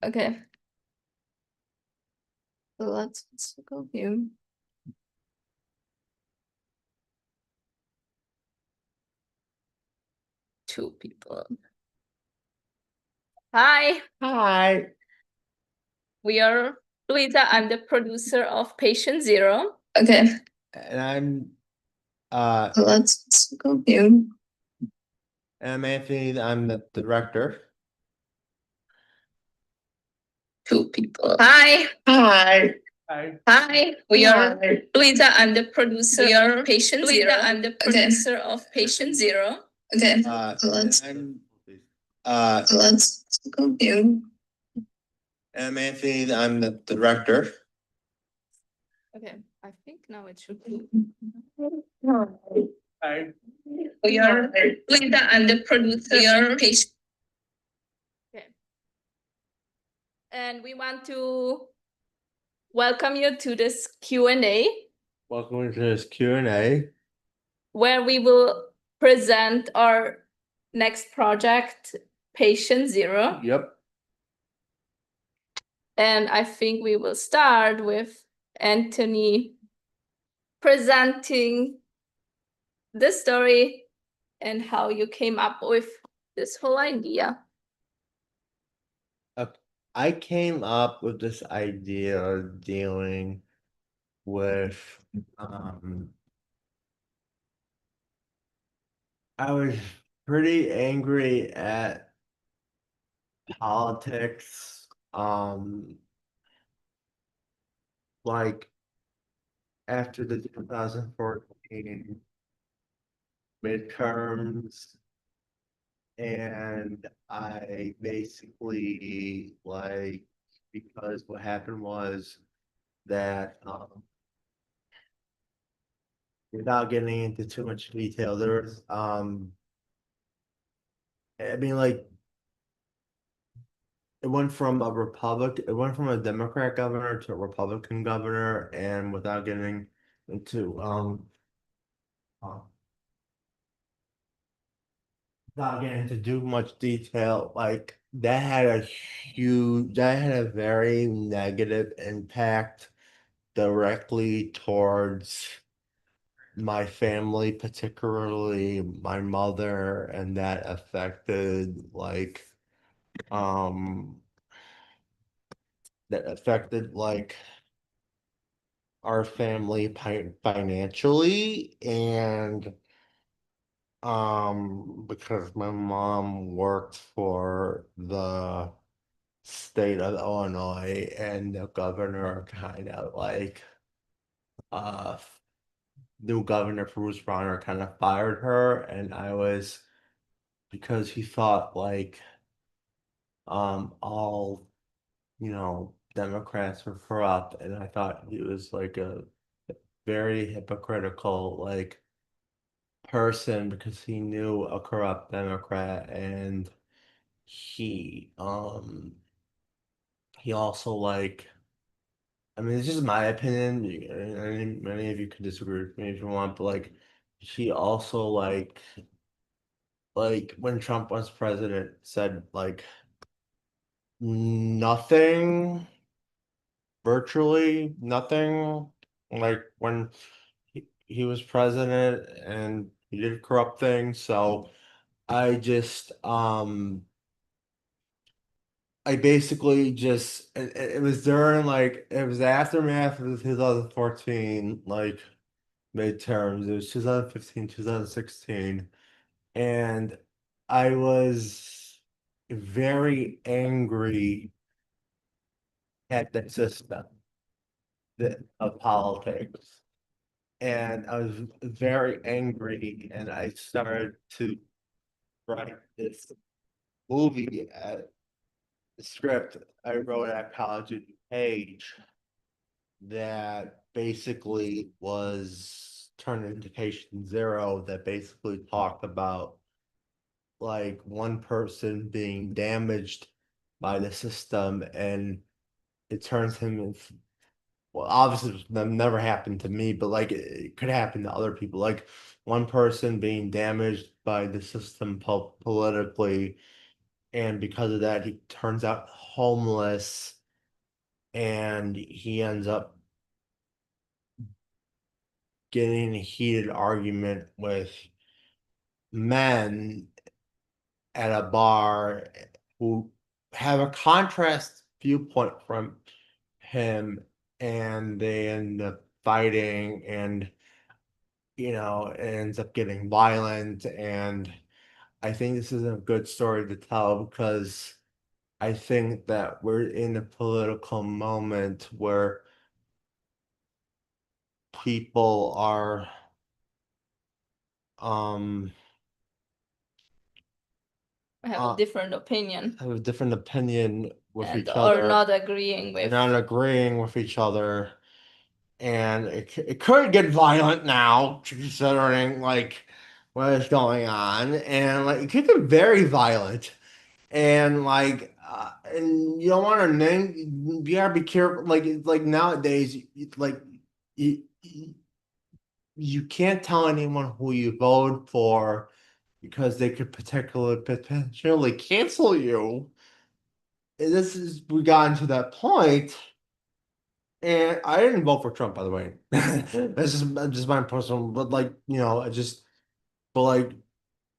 Okay. So let's go here. Two people. Hi. Hi. We are Luisa. I'm the producer of Patient Zero. Okay. And So let's go here. I'm Anthony. I'm the director. Two people. Hi. Hi. Hi. We are Luisa. I'm the producer of Patient Zero. I'm the producer of Patient Zero. Okay. So let's go here. I'm Anthony. I'm the director. Okay. I think now it should be. Hi. We are Luisa. I'm the producer of Patient. Okay. And we want to welcome you to this Q&A. Welcome to this Q&A. Where we will present our next project, Patient Zero. Yep. And I think we will start with Anthony presenting the story and how you came up with this whole idea. I came up with this idea of dealing with I was pretty angry at politics. Like after the 2014 midterms, and I basically because what happened was that without getting into too much detail, there was I mean like it went from a Democrat governor to a Republican governor, and without getting into uh, not getting into too much detail, like that had a very negative impact directly towards my family, particularly my mother, and that affected um our family financially, and because my mom worked for the state of Illinois, and the governor kind of uh new governor Bruce Browner kind of fired her, and I was because he thought all Democrats were corrupt, and I thought he was like a very hypocritical person because he knew a corrupt Democrat, and he also I mean, it's just my opinion. Many of you can disagree with me if you want, but he also when Trump was president said nothing, virtually nothing, when he was president, and he did corrupt things. So I just I basically just it was during it was the aftermath of the 2014 midterms. It was 2015, 2016, and I was very angry at the system of politics. And I was very angry, and I started to write this movie script I wrote at college page that basically was turned into Patient Zero, that basically talked about one person being damaged by the system, and it turns him into, well, obviously that never happened to me, but it could happen to other people. Like one person being damaged by the system politically, and because of that, he turns out homeless, and he ends up getting in a heated argument with men at a bar who have a contrast viewpoint from him, and they end up fighting, and it ends up getting violent. And I think this is a good story to tell because I think that we're in a political moment where people are um Have a different opinion have a different opinion with and each or other, not agreeing with. not agreeing with each other, and it could get violent now, considering like what is going on, and like it could get very violent, and and you don't want to name. You gotta be careful. Like nowadays, like you you can't tell anyone who you vote for because they could potentially cancel you. And we gotten to that point, and I didn't vote for Trump, by the way. That's just my personal, but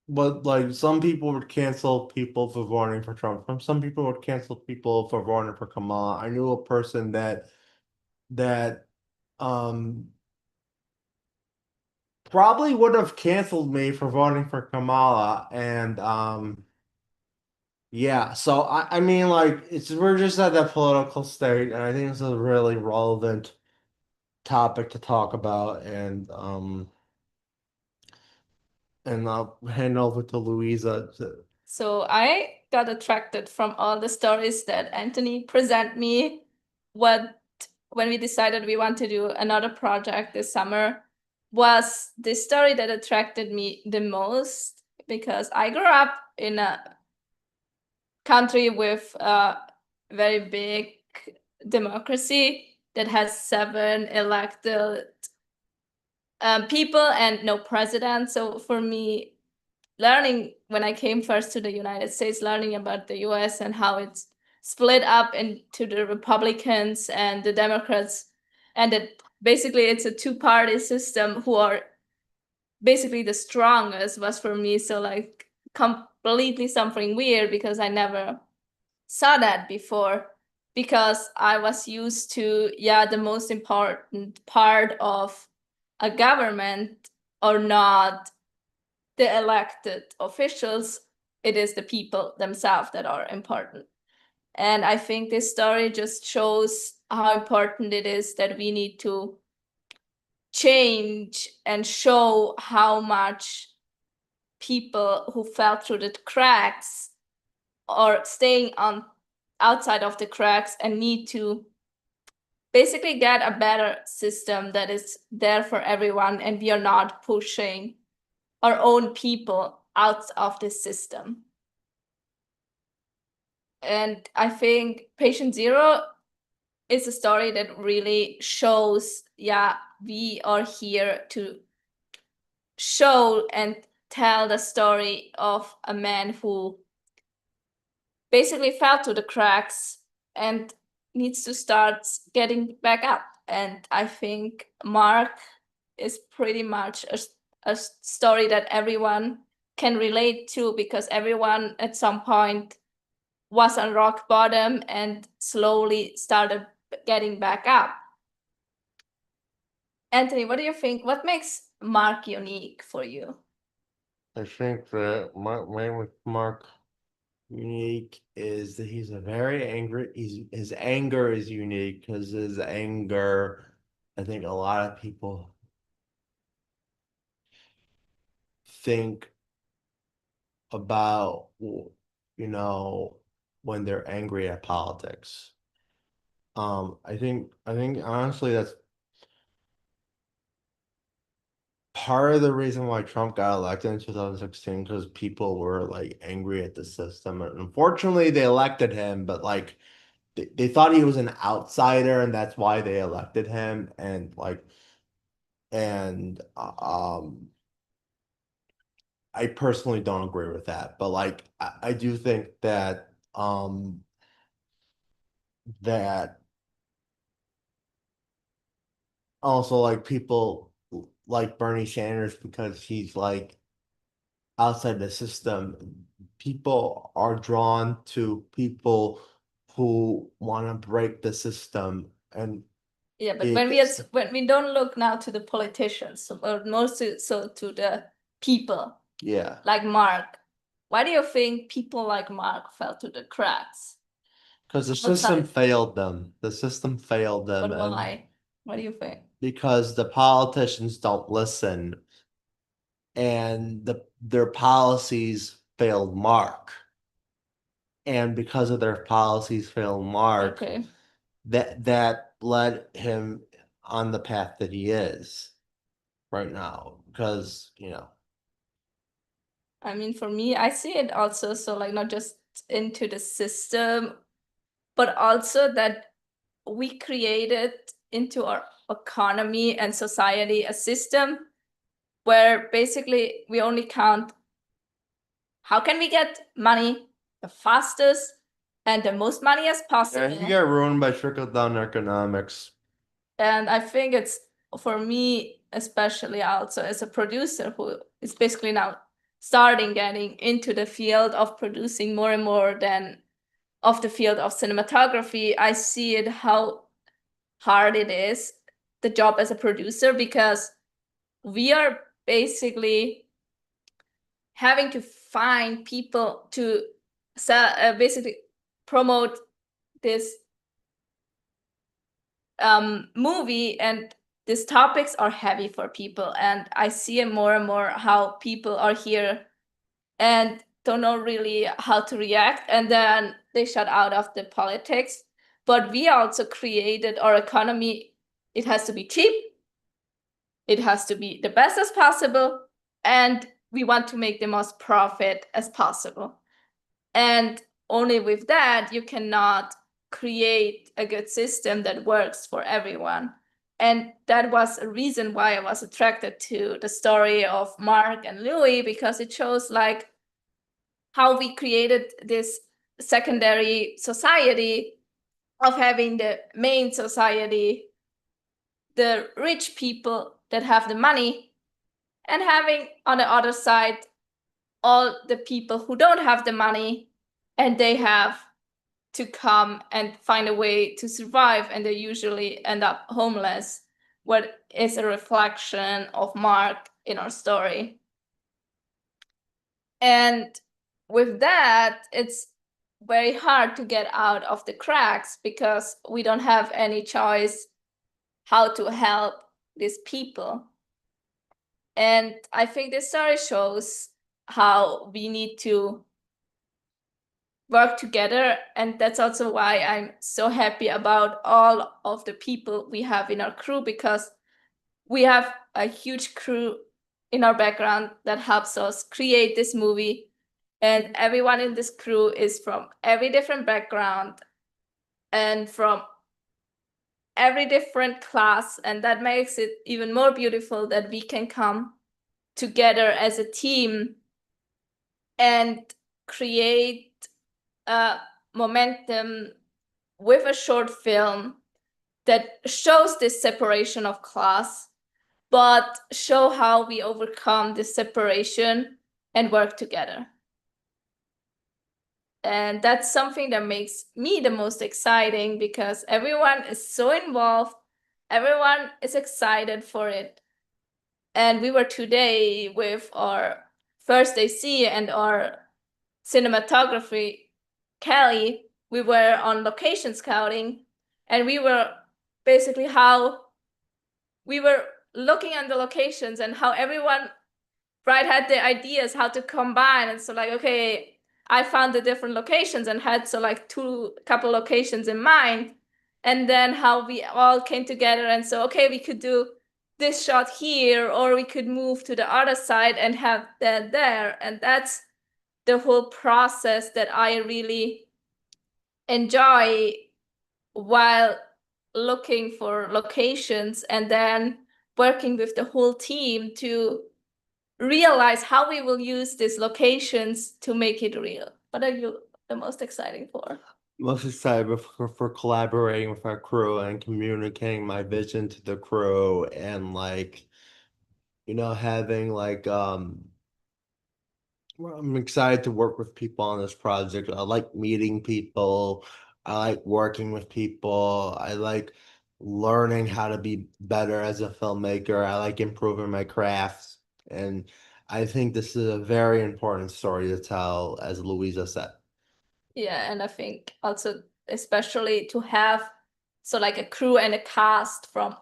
but like, some people would cancel people for voting for Trump. Some people would cancel people for voting for Kamala. I knew a person that um probably would have canceled me for voting for Kamala, and yeah. So I mean, like, we're just at that political state, and I think it's a really relevant topic to talk about, and I'll hand over to Louisa. So I got attracted from all the stories that Anthony present me. When we decided we want to do another project this summer, was the story that attracted me the most, because I grew up in a country with a very big democracy that has 7 elected people and no president. So for me, learning when I came first to the United States, learning about the US and how it's split up into the Republicans and the Democrats, and that basically it's a two-party system who are basically the strongest, was for me so like completely something weird, because I never saw that before, because I was used to, the most important part of a government or not the elected officials, it is the people themselves that are important. And I think this story just shows how important it is that we need to change and show how much people who fell through the cracks are staying on outside of the cracks and need to basically get a better system that is there for everyone, and we are not pushing our own people out of this system. And I think Patient Zero is a story that really shows, we are here to show and tell the story of a man who basically fell to the cracks and needs to start getting back up. And I think Mark is pretty much a story that everyone can relate to, because everyone at some point was on rock bottom and slowly started getting back up. Anthony, what do you think? What makes Mark unique for you? I think that my with Mark unique is that he's a very angry. His anger is unique because his anger, I think a lot of people think about, when they're angry at politics. I think honestly that's part of the reason why Trump got elected in 2016, because people were like angry at the system. And unfortunately, they elected him, but like they thought he was an outsider, and that's why they elected him. And I personally don't agree with that, but like I do think that that also like people like Bernie Sanders because he's like outside the system. People are drawn to people who want to break the system and Yeah, but when we don't look now to the politicians, but mostly so to the people yeah, like Mark, why do you think people like Mark fell through the cracks? because the What system side? failed them. The system failed them, But and why? What do you think? because the politicians don't listen and their policies failed Mark. And because of their policies failed Mark, Okay. that led him on the path that he is right now. Because, I mean, for me, I see it also so like not just into the system, but also that we created into our economy and society a system where basically we only count how can we get money the fastest and the most money as possible. he got ruined by trickle-down economics. And I think it's for me, especially also as a producer who is basically now starting getting into the field of producing more and more than of the field of cinematography, I see it how hard it is, the job as a producer, because we are basically having to find people to basically promote this movie, and these topics are heavy for people, and I see it more and more how people are here and don't know really how to react, and then they shut out of the politics. But we also created our economy. It has to be cheap, it has to be the best as possible, and we want to make the most profit as possible. And only with that, you cannot create a good system that works for everyone. And that was a reason why I was attracted to the story of Mark and Louis, because it shows like how we created this secondary society of having the main society, the rich people that have the money, and having on the other side all the people who don't have the money and they have to come and find a way to survive, and they usually end up homeless, what is a reflection of Mark in our story. And with that, it's very hard to get out of the cracks because we don't have any choice how to help these people. And I think this story shows how we need to work together. And that's also why I'm so happy about all of the people we have in our crew, because we have a huge crew in our background that helps us create this movie. And everyone in this crew is from every different background and from every different class. And that makes it even more beautiful that we can come together as a team and create a momentum with a short film that shows this separation of class, but show how we overcome this separation and work together. And that's something that makes me the most exciting, because everyone is so involved, everyone is excited for it. And we were today with our first AC and our cinematography, Kelly, we were on location scouting, and we were basically how we were looking at the locations and how everyone had the ideas how to combine. And so like, okay, I found the different locations and had so like couple locations in mind, and then how we all came together and so, okay, we could do this shot here, or we could move to the other side and have that there. And that's the whole process that I really enjoy while looking for locations and then working with the whole team to realize how we will use these locations to make it real. What are you the most exciting for? Most excited for collaborating with our crew and communicating my vision to the crew and like, having like well, I'm excited to work with people on this project. I like meeting people. I like working with people. I like learning how to be better as a filmmaker. I like improving my craft. And I think this is a very important story to tell, as Louisa said. Yeah, and I think also especially to have like a crew and a cast from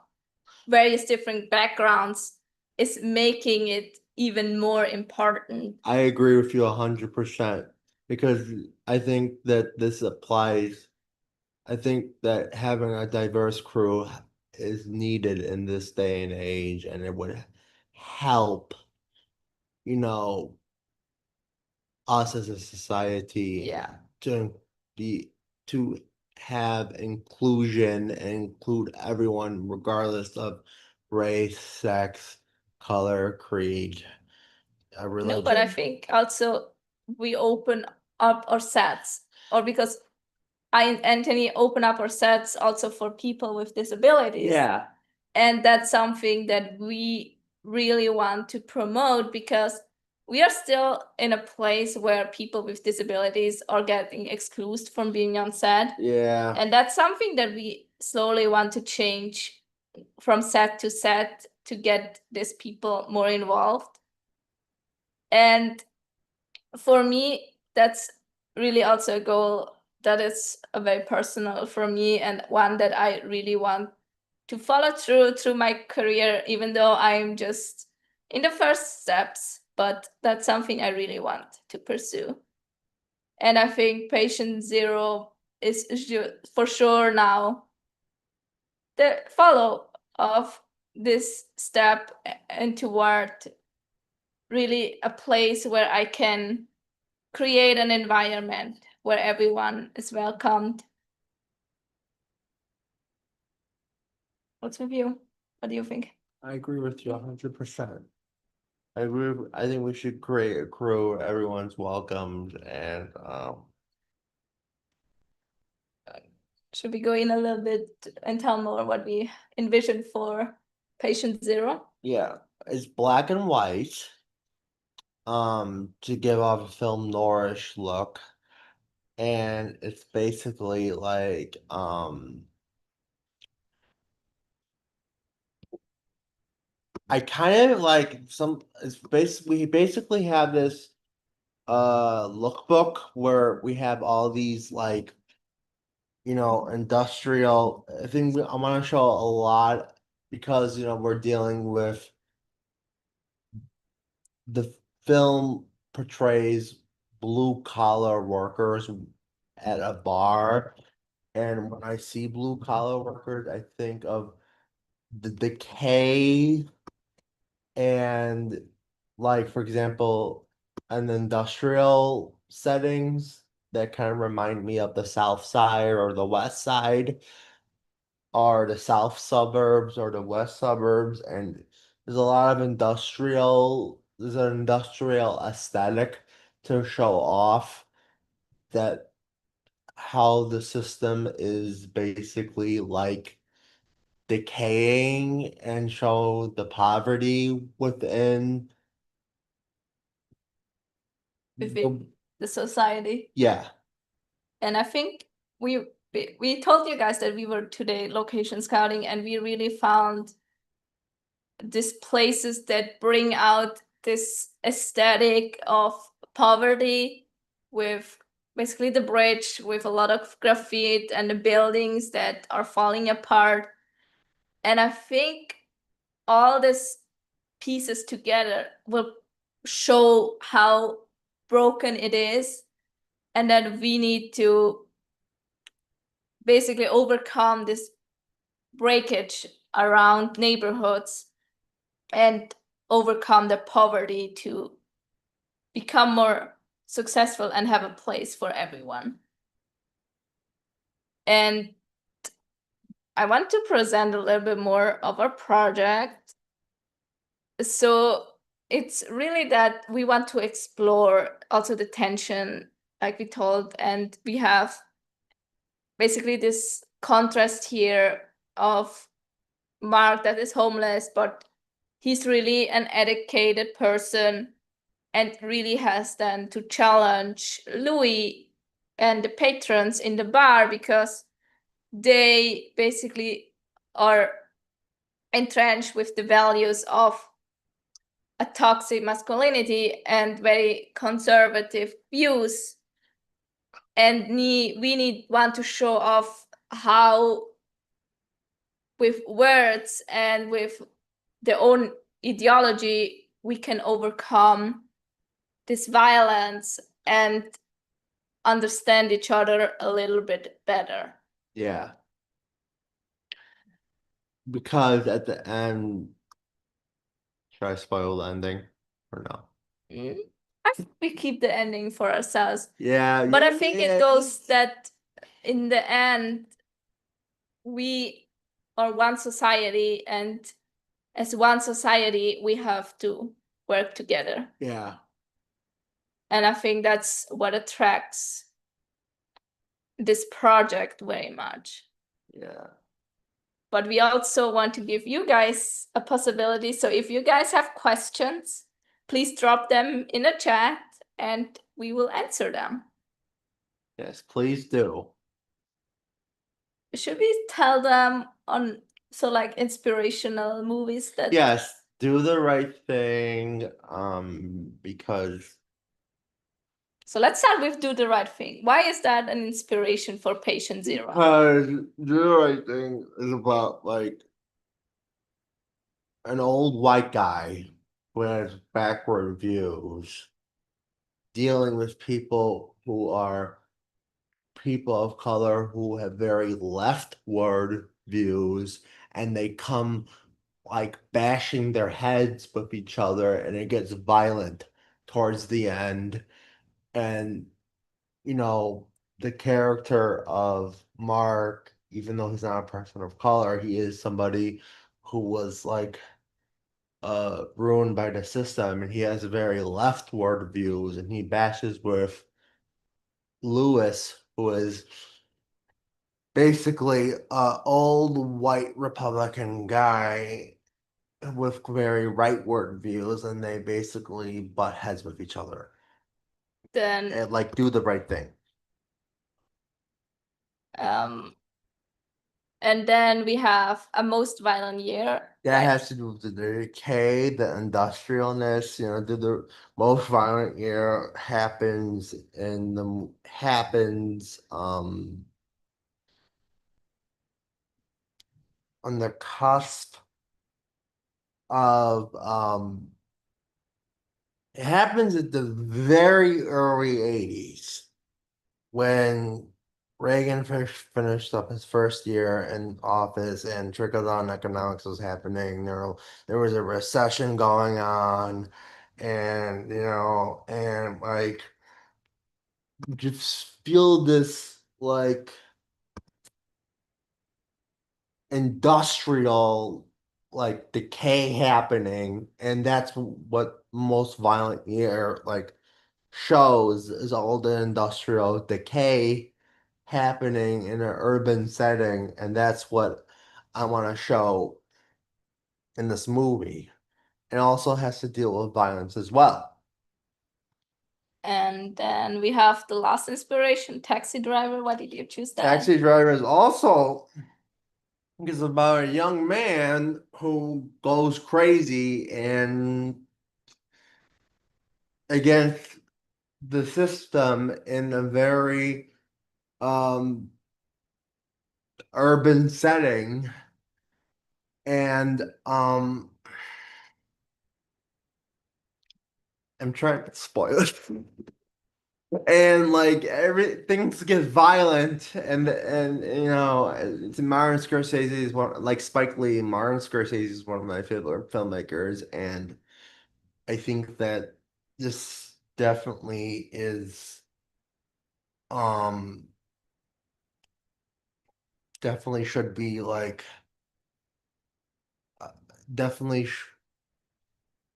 various different backgrounds is making it even more important. I agree with you 100% because I think that this applies. I think that having a diverse crew is needed in this day and age, and it would help, you know, us as a society Yeah. to be to have inclusion and include everyone regardless of race, sex, color, creed, No, but I religion. think also we open up our sets, or because I and Anthony open up our sets also for people with disabilities. Yeah. And that's something that we really want to promote because we are still in a place where people with disabilities are getting excluded from being on set. Yeah. And that's something that we slowly want to change from set to get these people more involved. And for me, that's really also a goal that is a very personal for me and one that I really want to follow through my career, even though I'm just in the first steps, but that's something I really want to pursue. And I think patient zero is for sure now the follow of this step and toward really a place where I can create an environment where everyone is welcomed. What's with you? What do you think? I agree with you 100%. I think we should create a crew where everyone's welcomed and Should we go in a little bit and tell more what we envision for patient zero? yeah, it's black and white to give off a film noirish look, and it's basically like I kind of like some it's basically we basically have this lookbook where we have all these like industrial. I think I want to show a lot because we're dealing with the film portrays blue collar workers at a bar. And when I see blue collar workers, I think of the decay and, like, for example, an industrial settings that kind of remind me of the South Side or the West Side or the South suburbs or the West suburbs. And there's an industrial aesthetic to show off that how the system is basically like decaying and show the poverty within The society. yeah. And I think we told you guys that we were today location scouting and we really found these places that bring out this aesthetic of poverty with basically the bridge with a lot of graffiti and the buildings that are falling apart. And I think all these pieces together will show how broken it is and that we need to basically overcome this breakage around neighborhoods and overcome the poverty to become more successful and have a place for everyone. And I want to present a little bit more of our project. So it's really that we want to explore also the tension, like we told, and we have basically this contrast here of Mark that is homeless, but he's really an educated person and really has then to challenge Louis and the patrons in the bar because they basically are entrenched with the values of a toxic masculinity and very conservative views. And we want to show off how with words and with their own ideology we can overcome this violence and understand each other a little bit better. Yeah. Because at the end, should I spoil the ending or no? I think we keep the ending for ourselves. Yeah, But I think it goes that in the end, we are one society, and as one society, we have to work together. Yeah. And I think that's what attracts this project very much. Yeah. But we also want to give you guys a possibility. So if you guys have questions, please drop them in the chat and we will answer them. Yes, please do. Should we tell them on like inspirational movies that Yes, do the right thing. Because So let's start with Do the Right Thing. Why is that an inspiration for Patient Zero? do the right thing is about like an old white guy who has backward views, dealing with people who are people of color who have very leftward views, and they come like bashing their heads with each other, and it gets violent towards the end. And you know, the character of Mark, even though he's not a person of color, he is somebody who was like ruined by the system, and he has very leftward views, and he bashes with Lewis, who is basically a old white Republican guy with very rightward views, and they basically butt heads with each other Then and like do the right thing. and then we have A Most Violent Year. That has to do with the decay, the industrialness, the most violent year happens on the cusp of it happens at the very early 80s when Reagan finished up his first year in office and trickle-down economics was happening. There was a recession going on, and and like just feel this like industrial like decay happening, and that's what most violent year like shows is all the industrial decay happening in an urban setting, and that's what I want to show in this movie. It also has to deal with violence as well. And then we have the last inspiration, Taxi Driver. Why did you choose that? Taxi Driver is also is about a young man who goes crazy and against the system in a very urban setting, and I'm trying to spoil it. And like everything gets violent, and it's Martin Scorsese is one like Spike Lee. Martin Scorsese is one of my favorite filmmakers, and I think that this um definitely should be like definitely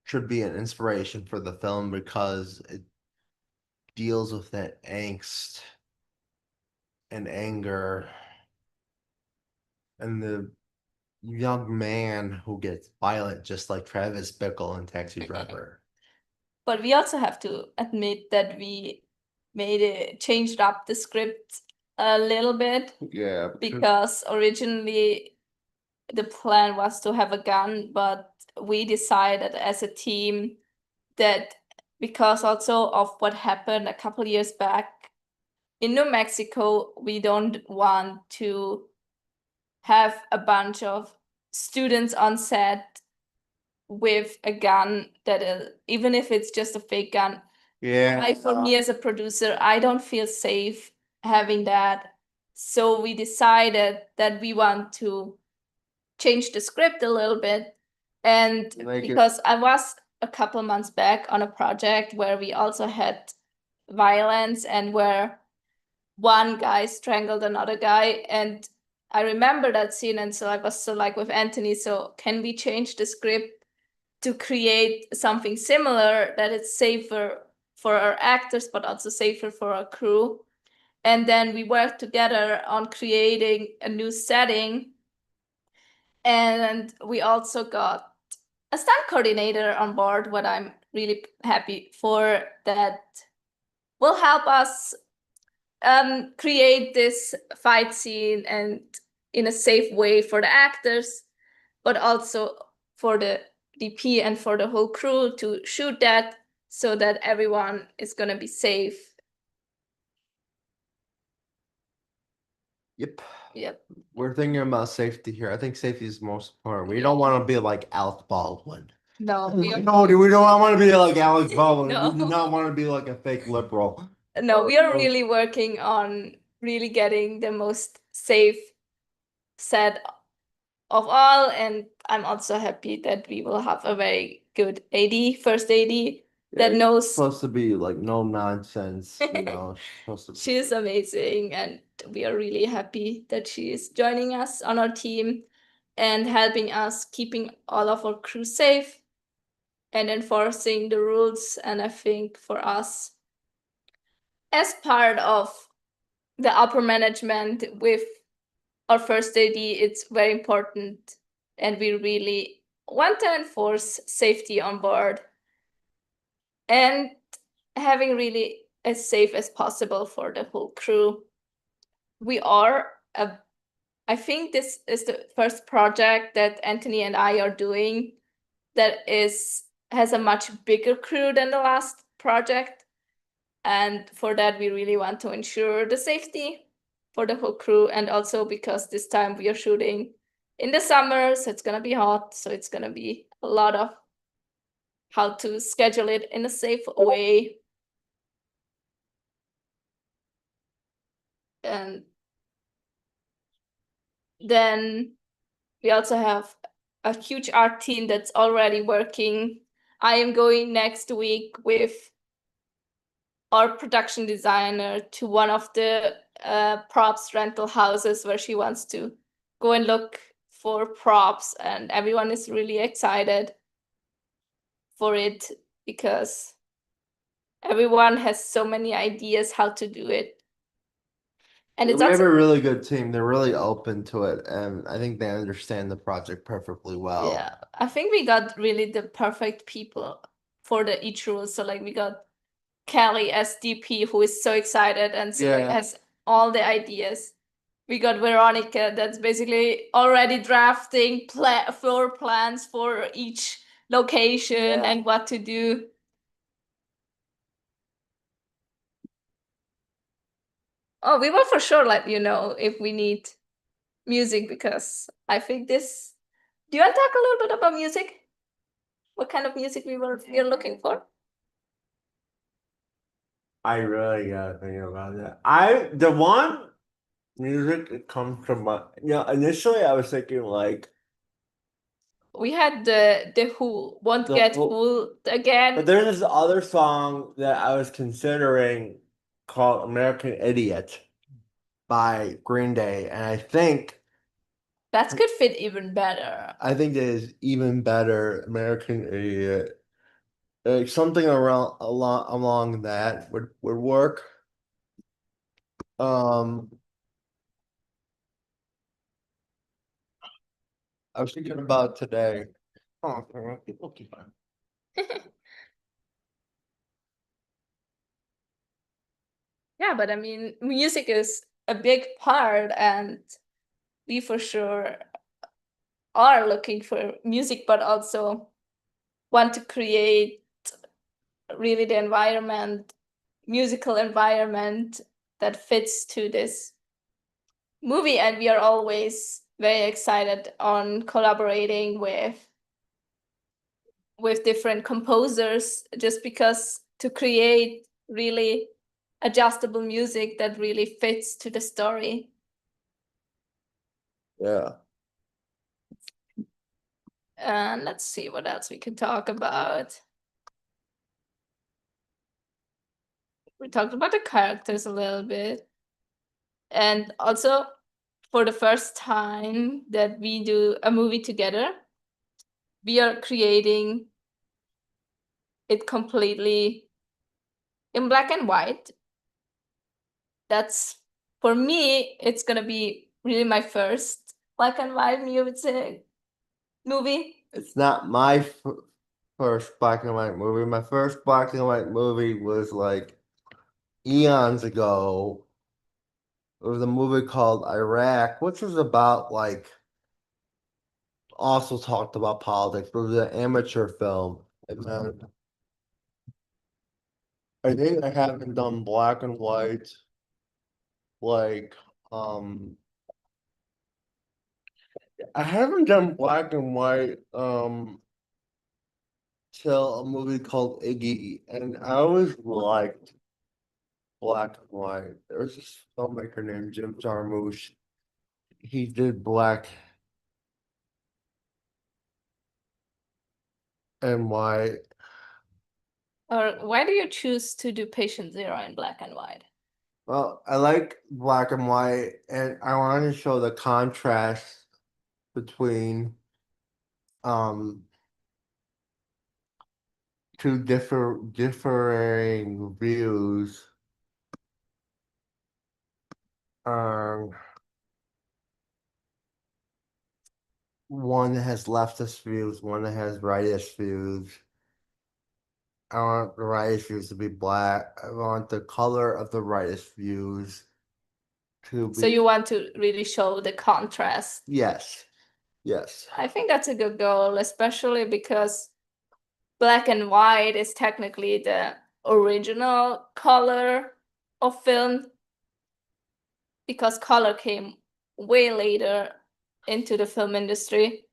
should be an inspiration for the film because it deals with that angst and anger and the young man who gets violent, just like Travis Bickle in Taxi Driver. But we also have to admit that we changed up the script a little bit. Yeah. Because originally the plan was to have a gun, but we decided as a team that because also of what happened a couple years back in New Mexico, we don't want to have a bunch of students on set with a gun that even if it's just a fake gun. Yeah. For me as a producer, I don't feel safe having that. So we decided that we want to change the script a little bit. And because I was a couple months back on a project where we also had violence and where one guy strangled another guy. And I remember that scene. And so I was so like with Anthony, so can we change the script to create something similar that it's safer for our actors, but also safer for our crew? And then we worked together on creating a new setting. And we also got a stunt coordinator on board, what I'm really happy for, that will help us create this fight scene and in a safe way for the actors, but also for the DP and for the whole crew to shoot that so that everyone is going to be safe. Yep. Yep. We're thinking about safety here. I think safety is most important. We don't want to be like Alec Baldwin. No, we don't want to be like Alex Baldwin. No. We do not want to be like a fake liberal. No, we are really working on really getting the most safe set of all, and I'm also happy that we will have a very good AD, first AD that knows. Supposed to be like no nonsense, you know. Supposed to be. She's amazing, and we are really happy that she is joining us on our team and helping us keeping all of our crew safe and enforcing the rules. And I think for us, as part of the upper management with our first AD, it's very important, and we really want to enforce safety on board and having really as safe as possible for the whole crew. We are I think this is the first project that Anthony and I are doing that has a much bigger crew than the last project. And for that, we really want to ensure the safety for the whole crew. And also because this time we are shooting in the summer, so it's going to be hot. So it's going to be a lot of how to schedule it in a safe way. And then we also have a huge art team that's already working. I am going next week with our production designer to one of the props rental houses where she wants to go and look for props, and everyone is really excited for it because everyone has so many ideas how to do it. And it's we have also a really good team. They're really open to it, and I think they understand the project perfectly well. Yeah, I think we got really the perfect people for the each role. So like we got Kelly as DP, who is so excited and so like, has all the ideas. We got Veronica that's basically already drafting floor plans for each location and what to do. Oh, we will for sure let you know if we need music, because I think this. Do you want to talk a little bit about music? What kind of music you're looking for? I really gotta think about that. The one music that comes from my, initially I was thinking like We had the Who, Won't Get Fooled Again. but there's this other song that I was considering called American Idiot by Green Day, and I think that could fit even better. I think it is even better, American Idiot. Like something along that would work. Um, I was thinking about today. Oh, okay. Yeah, but I mean, music is a big part, and we for sure are looking for music, but also want to create really the environment, musical environment that fits to this movie. And we are always very excited on collaborating with different composers, just because to create really adjustable music that really fits to the story. Yeah. And let's see what else we can talk about. We talked about the characters a little bit. And also, for the first time that we do a movie together, we are creating it completely in black and white. That's, for me, it's gonna be really my first black and white movie. It's not my first black and white movie. My first black and white movie was like eons ago. It was a movie called Iraq, which was about like also talked about politics, but it was an amateur film. And then I think I haven't done black and white like I haven't done black and white till a movie called Iggy, and I always liked black and white. There was this filmmaker named Jim Jarmusch. He did black and white. Or why do you choose to do Patient Zero in black and white? Well, I like black and white, and I want to show the contrast between um two differing views. Um, one that has leftist views, one that has rightist views. I want the rightist views to be black. I want the color of the rightist views to So be. you want to really show the contrast. Yes, yes. I think that's a good goal, especially because black and white is technically the original color of film, because color came way later into the film industry.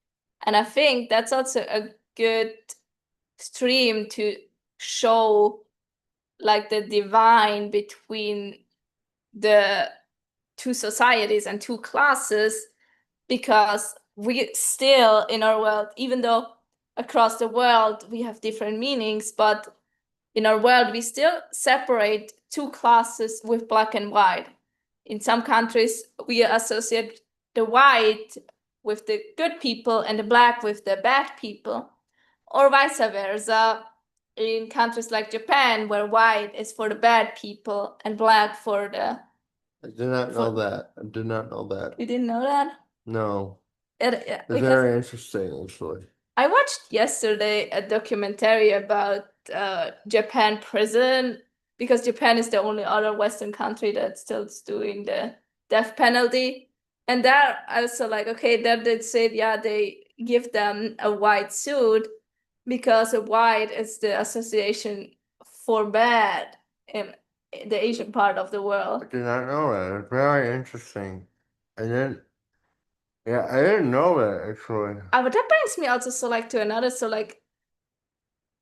And I think that's also a good stream to show like the divine between the two societies and two classes, because we still in our world, even though across the world we have different meanings, but in our world we still separate two classes with black and white. In some countries we associate the white with the good people and the black with the bad people, or vice versa. In countries like Japan, where white is for the bad people and black for the... I did not know that. I did not know that. You didn't know that? No. It's Very interesting, actually. I watched yesterday a documentary about Japan prison, because Japan is the only other Western country that's still doing the death penalty. And there I was so like, okay, there they said, yeah, they give them a white suit because a white is the association for bad in the Asian part of the I world. did not know that. It's very interesting. And then, yeah, I didn't know that actually. But that brings me also so like to another, so like,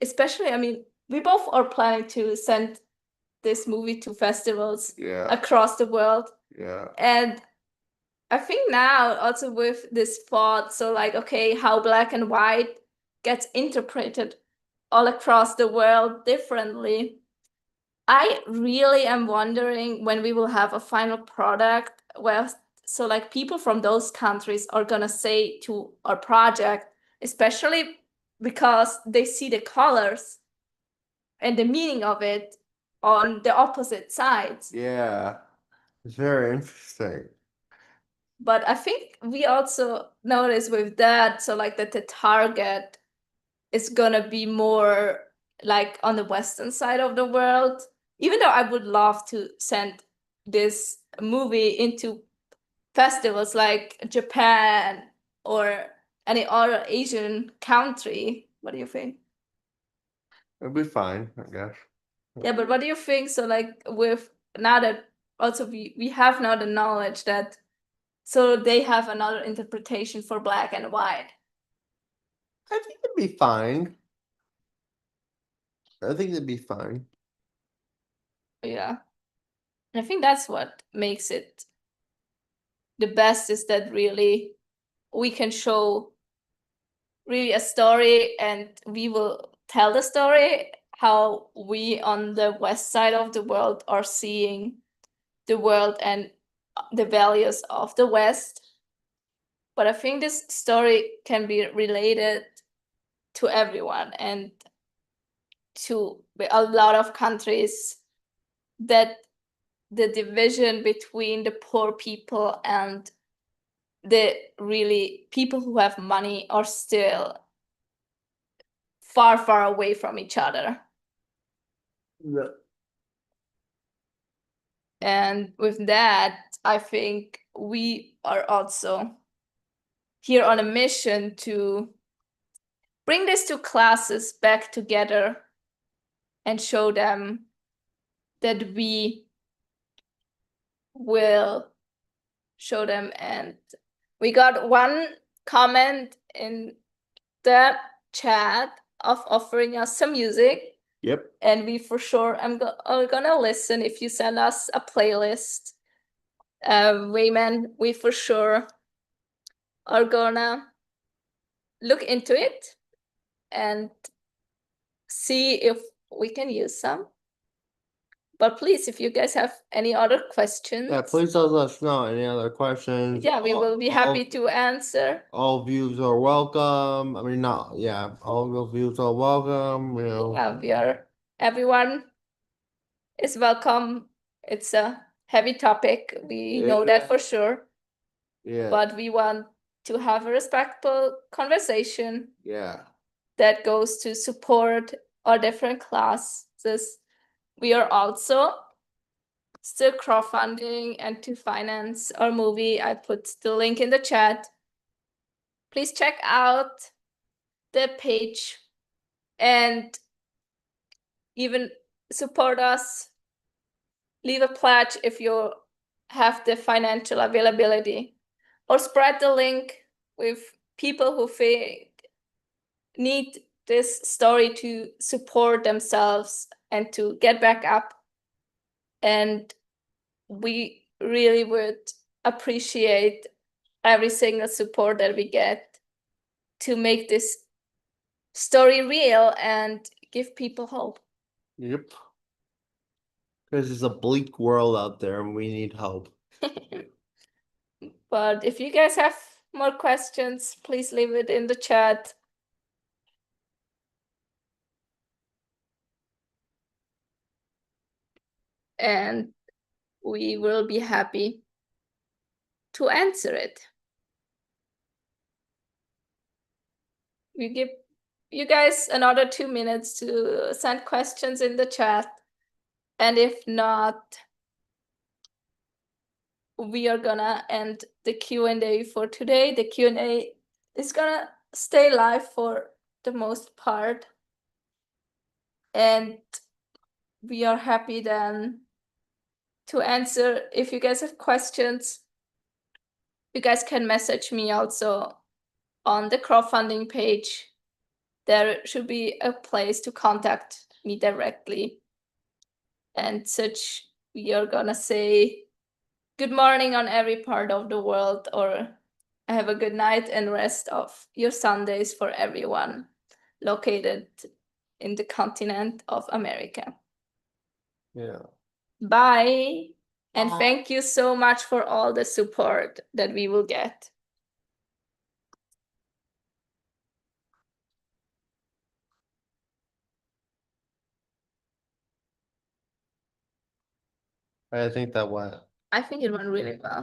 especially, I mean, we both are planning to send this movie to festivals Yeah, across the world. yeah. And I think now also with this thought, so like, okay, how black and white gets interpreted all across the world differently. I really am wondering when we will have a final product where, so like people from those countries are gonna say to our project, especially because they see the colors and the meaning of it on the opposite sides. Yeah, it's very interesting. But I think we also notice with that, so like that the target is gonna be more like on the Western side of the world. Even though I would love to send this movie into festivals like Japan or any other Asian country. What do you think? It'll be fine, I guess. Yeah, but what do you think? So like with now that also we have now the knowledge that so they have another interpretation for black and white. I think it'd be fine. I think it'd be fine. Yeah. And I think that's what makes it the best, is that really we can show really a story and we will tell the story how we on the west side of the world are seeing the world and the values of the West. But I think this story can be related to everyone and to a lot of countries, that the division between the poor people and the really people who have money are still far, far away from each other. Yeah. And with that, I think we are also here on a mission to bring these two classes back together and show them that we will show them. And we got one comment in the chat of offering us some music. Yep. And we for sure are gonna listen if you send us a playlist. Wayman, we for sure are gonna look into it and see if we can use some. But please, if you guys have any other questions, Yeah, please let us know any other questions. yeah, we will be happy to answer. All views are welcome. I mean, not, yeah, all your views are welcome, you know. Yeah, everyone is welcome. It's a heavy topic. We know that for sure. Yeah. But we want to have a respectful conversation. Yeah. That goes to support our different classes. We are also still crowdfunding and to finance our movie. I put the link in the chat. Please check out the page and even support us. Leave a pledge if you have the financial availability, or spread the link with people who need this story to support themselves and to get back up. And we really would appreciate every single support that we get to make this story real and give people hope. Yep. Because it's a bleak world out there and we need help. But if you guys have more questions, please leave it in the chat. And we will be happy to answer it. We give you guys another 2 minutes to send questions in the chat. And if not, we are gonna end the Q&A for today. The Q&A is gonna stay live for the most part. And we are happy then to answer. If you guys have questions, you guys can message me also on the crowdfunding page. There should be a place to contact me directly. And such, we are gonna say good morning on every part of the world, or have a good night and rest of your Sundays for everyone located in the continent of America. Yeah. Bye. And thank you so much for all the support that we will get. I think that went. I think it went really well.